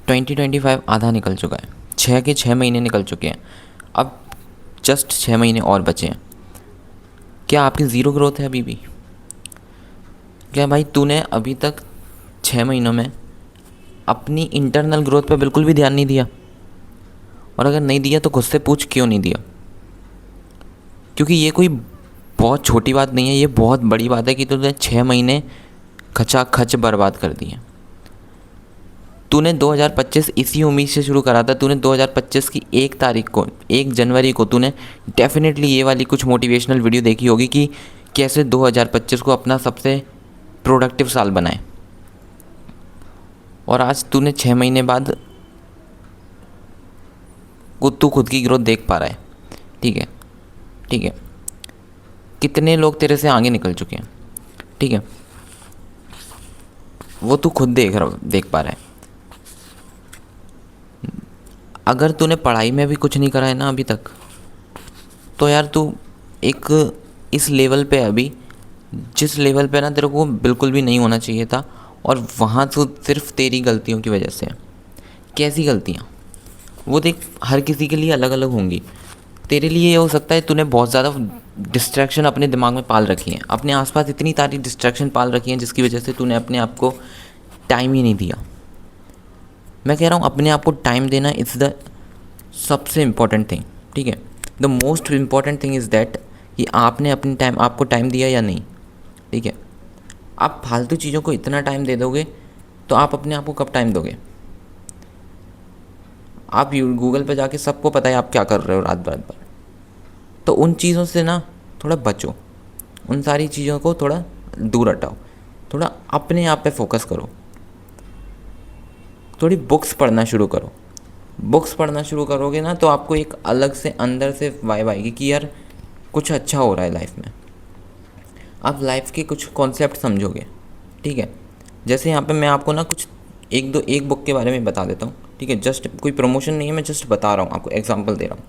2025 आधा निकल चुका है, 6 के 6 महीने निकल चुके हैं, अब जस्ट 6 महीने और बचे हैं। क्या आपकी ज़ीरो ग्रोथ है अभी भी? क्या भाई तूने अभी तक 6 महीनों में अपनी इंटरनल ग्रोथ पे बिल्कुल भी ध्यान नहीं दिया? और अगर नहीं दिया तो खुद से पूछ क्यों नहीं दिया? क्योंकि ये कोई बहुत छोटी बात नहीं है, ये बहुत बड़ी बात है कि तूने 6 महीने खचाखच बर्बाद कर दिए। तूने 2025 इसी उम्मीद से शुरू करा था, तूने 2025 की 1 तारीख को, 1 जनवरी को तूने डेफिनेटली ये वाली कुछ मोटिवेशनल वीडियो देखी होगी कि कैसे 2025 को अपना सबसे प्रोडक्टिव साल बनाए। और आज तूने 6 महीने बाद तू खुद की ग्रोथ देख पा रहा है। ठीक है, ठीक है। कितने लोग तेरे से आगे निकल चुके हैं, ठीक है, वो तू खुद देख पा रहा है। अगर तूने पढ़ाई में भी कुछ नहीं करा है ना अभी तक, तो यार तू एक इस लेवल पे अभी, जिस लेवल पे ना तेरे को बिल्कुल भी नहीं होना चाहिए था, और वहाँ तो सिर्फ तेरी गलतियों की वजह से है। कैसी गलतियाँ? वो देख, हर किसी के लिए अलग अलग होंगी। तेरे लिए ये हो सकता है तूने बहुत ज़्यादा डिस्ट्रैक्शन अपने दिमाग में पाल रखी हैं, अपने आसपास इतनी सारी डिस्ट्रैक्शन पाल रखी हैं जिसकी वजह से तूने अपने आप को टाइम ही नहीं दिया। मैं कह रहा हूँ अपने आप को टाइम देना इज़ द सबसे इम्पॉर्टेंट थिंग, ठीक है। The most important thing is that कि आपने अपने टाइम आपको टाइम दिया या नहीं, ठीक है। आप फालतू चीज़ों को इतना टाइम दे दोगे तो आप अपने आप को कब टाइम दोगे? आप गूगल पे जाके सबको पता है आप क्या कर रहे हो रात भर। तो उन चीज़ों से ना थोड़ा बचो, उन सारी चीज़ों को थोड़ा दूर हटाओ, थोड़ा अपने आप पे फोकस करो, थोड़ी बुक्स पढ़ना शुरू करो। बुक्स पढ़ना शुरू करोगे ना तो आपको एक अलग से अंदर से वाइब आएगी कि यार कुछ अच्छा हो रहा है लाइफ में। आप लाइफ के कुछ कॉन्सेप्ट समझोगे, ठीक है। जैसे यहाँ पे मैं आपको ना कुछ एक बुक के बारे में बता देता हूँ, ठीक है। जस्ट कोई प्रमोशन नहीं है, मैं जस्ट बता रहा हूँ आपको, एग्जांपल दे रहा हूँ।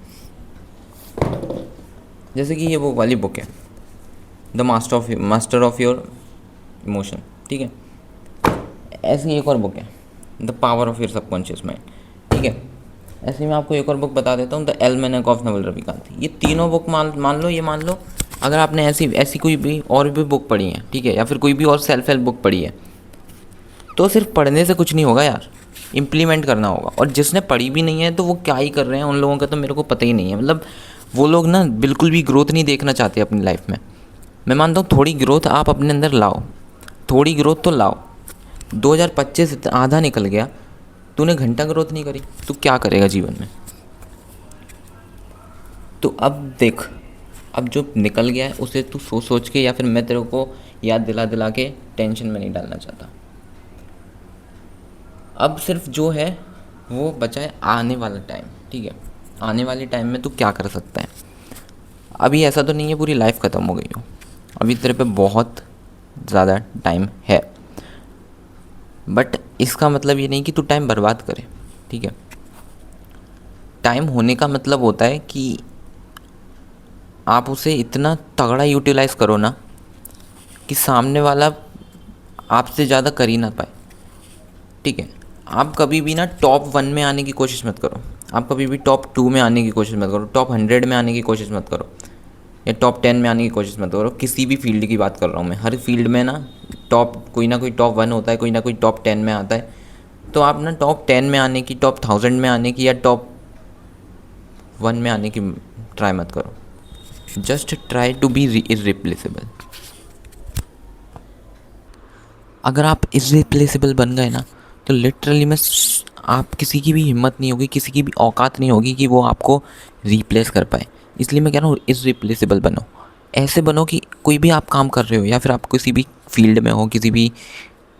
जैसे कि ये वो वाली बुक है, the master of your emotion, ठीक है। ऐसी एक और बुक है, the power of your subconscious mind, ठीक है। ऐसे मैं आपको एक और बुक बता देता हूँ, द एल्मेनक ऑफ नवल रविकांत। ये तीनों बुक मान लो अगर आपने ऐसी कोई भी और भी बुक पढ़ी है, ठीक है, या फिर कोई भी और सेल्फ हेल्प बुक पढ़ी है, तो सिर्फ पढ़ने से कुछ नहीं होगा यार, इम्प्लीमेंट करना होगा। और जिसने पढ़ी भी नहीं है तो वो क्या ही कर रहे हैं, उन लोगों का तो मेरे को पता ही नहीं है। मतलब वो लोग ना बिल्कुल भी ग्रोथ नहीं देखना चाहते अपनी लाइफ में। मैं मानता हूँ थोड़ी ग्रोथ आप अपने अंदर लाओ, थोड़ी ग्रोथ तो लाओ। 2025 आधा निकल गया, तूने घंटा ग्रोथ नहीं करी, तू क्या करेगा जीवन में? तो अब देख, अब जो निकल गया है उसे तू सोच सोच के, या फिर मैं तेरे को याद दिला दिला के टेंशन में नहीं डालना चाहता। अब सिर्फ जो है वो बचा है आने वाला टाइम, ठीक है। आने वाले टाइम में तू क्या कर सकता है? अभी ऐसा तो नहीं है पूरी लाइफ ख़त्म हो गई हो, अभी तेरे पे बहुत ज़्यादा टाइम है। बट इसका मतलब ये नहीं कि तू टाइम बर्बाद करे, ठीक है। टाइम होने का मतलब होता है कि आप उसे इतना तगड़ा यूटिलाइज़ करो ना कि सामने वाला आपसे ज़्यादा कर ही ना पाए, ठीक है। आप कभी भी ना टॉप 1 में आने की कोशिश मत करो, आप कभी भी टॉप 2 में आने की कोशिश मत करो, टॉप 100 में आने की कोशिश मत करो, या टॉप 10 में आने की कोशिश मत करो। किसी भी फील्ड की बात कर रहा हूँ मैं, हर फील्ड में ना कोई ना कोई टॉप 1 होता है, कोई ना कोई टॉप 10 में आता है। तो आप ना टॉप 10 में आने की, टॉप 1000 में आने की, या टॉप 1 में आने की ट्राई मत करो। Just try to be irreplaceable. अगर आप इररिप्लेसेबल बन गए ना तो लिटरली में आप किसी की भी हिम्मत नहीं होगी, किसी की भी औकात नहीं होगी कि वो आपको रिप्लेस कर पाए। इसलिए मैं कह रहा हूँ इररिप्लेसेबल बनो। ऐसे बनो कि कोई भी आप काम कर रहे हो, या फिर आप किसी भी फील्ड में हो, किसी भी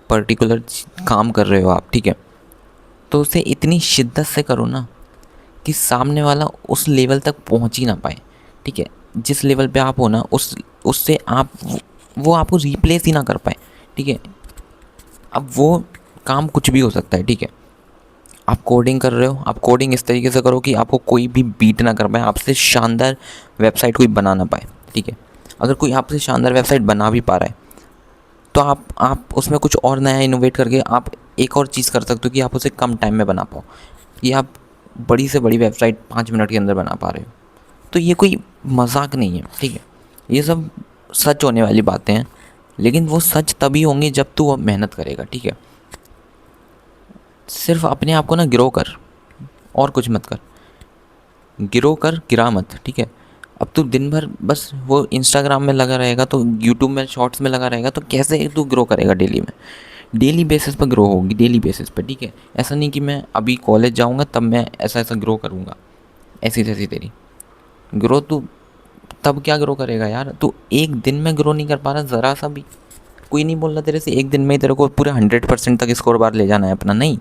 पर्टिकुलर काम कर रहे हो आप, ठीक है, तो उसे इतनी शिद्दत से करो ना कि सामने वाला उस लेवल तक पहुंच ही ना पाए, ठीक है। जिस लेवल पे आप हो ना उससे आप वो आपको रिप्लेस ही ना कर पाए, ठीक है। अब वो काम कुछ भी हो सकता है, ठीक है। आप कोडिंग कर रहे हो, आप कोडिंग इस तरीके से करो कि आपको कोई भी बीट ना कर पाए, आपसे शानदार वेबसाइट कोई बना ना पाए, ठीक है। अगर कोई आपसे शानदार वेबसाइट बना भी पा रहा है तो आप उसमें कुछ और नया इनोवेट करके आप एक और चीज़ कर सकते हो कि आप उसे कम टाइम में बना पाओ। ये आप बड़ी से बड़ी वेबसाइट 5 मिनट के अंदर बना पा रहे हो, तो ये कोई मजाक नहीं है, ठीक है। ये सब सच होने वाली बातें हैं, लेकिन वो सच तभी होंगे जब तू अब मेहनत करेगा, ठीक है। सिर्फ अपने आप को ना ग्रो कर, और कुछ मत कर। ग्रो कर, गिरा मत, ठीक है। अब तू दिन भर बस वो इंस्टाग्राम में लगा रहेगा, तो यूट्यूब में शॉर्ट्स में लगा रहेगा, तो कैसे तू ग्रो करेगा डेली में? डेली बेसिस पर ग्रो होगी, डेली बेसिस पर, ठीक है। ऐसा नहीं कि मैं अभी कॉलेज जाऊँगा तब मैं ऐसा ऐसा ग्रो करूँगा, ऐसी तैसी तेरी ग्रो। तू तब क्या ग्रो करेगा यार? तू एक दिन में ग्रो नहीं कर पा रहा ज़रा सा भी। कोई नहीं बोल रहा तेरे से एक दिन में ही तेरे को पूरे 100% तक स्कोर बार ले जाना है अपना, नहीं।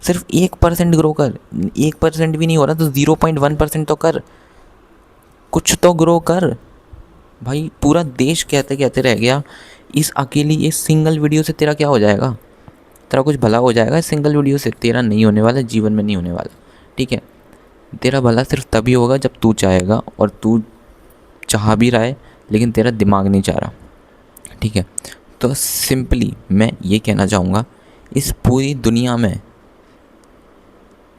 सिर्फ 1% ग्रो कर। 1% भी नहीं हो रहा तो 0.1% तो कर, कुछ तो ग्रो कर भाई। पूरा देश कहते कहते रह गया इस अकेली इस सिंगल वीडियो से तेरा क्या हो जाएगा? तेरा कुछ भला हो जाएगा इस सिंगल वीडियो से? तेरा नहीं होने वाला, जीवन में नहीं होने वाला, ठीक है। तेरा भला सिर्फ तभी होगा जब तू चाहेगा, और तू चाह भी रहा है लेकिन तेरा दिमाग नहीं चाह रहा, ठीक है। तो सिंपली मैं ये कहना चाहूँगा, इस पूरी दुनिया में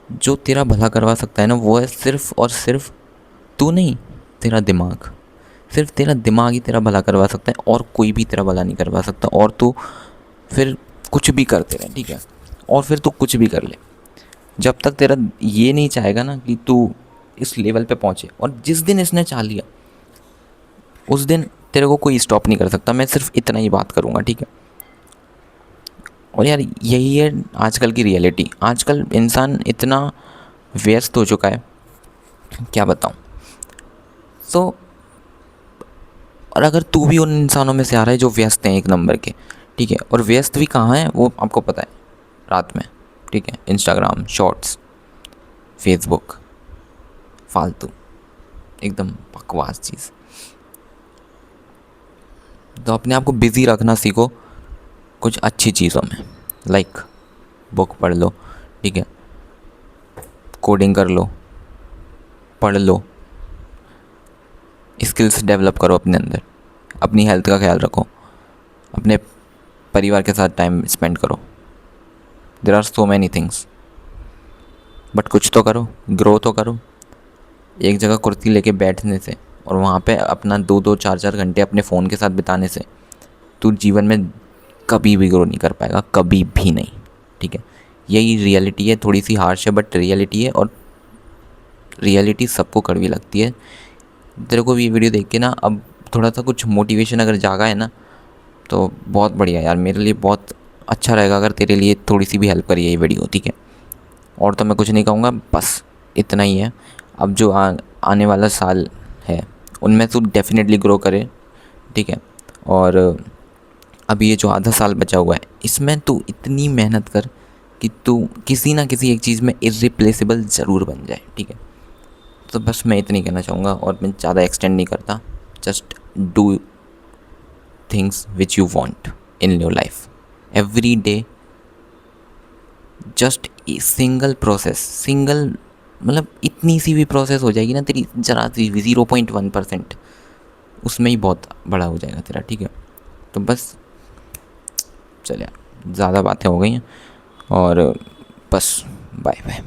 जो तेरा भला करवा सकता है ना, वो है सिर्फ़ और सिर्फ तू नहीं, तेरा दिमाग। सिर्फ तेरा दिमाग ही तेरा भला करवा सकता है, और कोई भी तेरा भला नहीं करवा सकता। और तू फिर कुछ भी करते रहे, ठीक है। और फिर तू कुछ भी कर ले, जब तक तेरा ये नहीं चाहेगा ना कि तू इस लेवल पे पहुँचे, और जिस दिन इसने चाह लिया उस दिन तेरे को कोई स्टॉप नहीं कर सकता। मैं सिर्फ इतना ही बात करूँगा, ठीक है। और यार यही है आजकल की रियलिटी। आजकल इंसान इतना व्यस्त हो चुका है, क्या बताऊँ। तो और अगर तू भी उन इंसानों में से आ रहा है जो व्यस्त हैं एक नंबर के, ठीक है। और व्यस्त भी कहाँ है वो आपको पता है, रात में, ठीक है। इंस्टाग्राम शॉर्ट्स, फेसबुक, फालतू, एकदम बकवास चीज़। तो अपने आप को बिज़ी रखना सीखो कुछ अच्छी चीज़ों में, लाइक बुक पढ़ लो, ठीक है। कोडिंग कर लो, पढ़ लो, स्किल्स डेवलप करो अपने अंदर, अपनी हेल्थ का ख्याल रखो, अपने परिवार के साथ टाइम स्पेंड करो। There are so many things, but कुछ तो करो, ग्रो तो करो। एक जगह कुर्सी लेके बैठने से और वहाँ पे अपना 2-2 4-4 घंटे अपने फ़ोन के साथ बिताने से तू जीवन में कभी भी ग्रो नहीं कर पाएगा, कभी भी नहीं, ठीक है। यही रियलिटी है, थोड़ी सी हार्श है बट रियलिटी है, और रियलिटी सबको कड़वी लगती है। तेरे को भी ये वीडियो देख के ना अब थोड़ा सा कुछ मोटिवेशन अगर जागा है ना, तो बहुत बढ़िया यार, मेरे लिए बहुत अच्छा रहेगा अगर तेरे लिए थोड़ी सी भी हेल्प करी है ये वीडियो, ठीक है। और तो मैं कुछ नहीं कहूँगा, बस इतना ही है। अब जो आने वाला साल है उनमें तू डेफिनेटली ग्रो करे, ठीक है। और अभी ये जो आधा साल बचा हुआ है इसमें तू इतनी मेहनत कर कि तू किसी ना किसी एक चीज़ में इर्रिप्लेसेबल ज़रूर बन जाए, ठीक है। तो बस मैं इतनी कहना चाहूँगा, और मैं ज़्यादा एक्सटेंड नहीं करता। Just do things which you want in your life every day. Just single process, single मतलब इतनी सी भी प्रोसेस हो जाएगी ना तेरी, जरा सी 0.1%, उसमें ही बहुत बड़ा हो जाएगा तेरा, ठीक है। तो बस चल यार, ज़्यादा बातें हो गई हैं, और बस बाय बाय।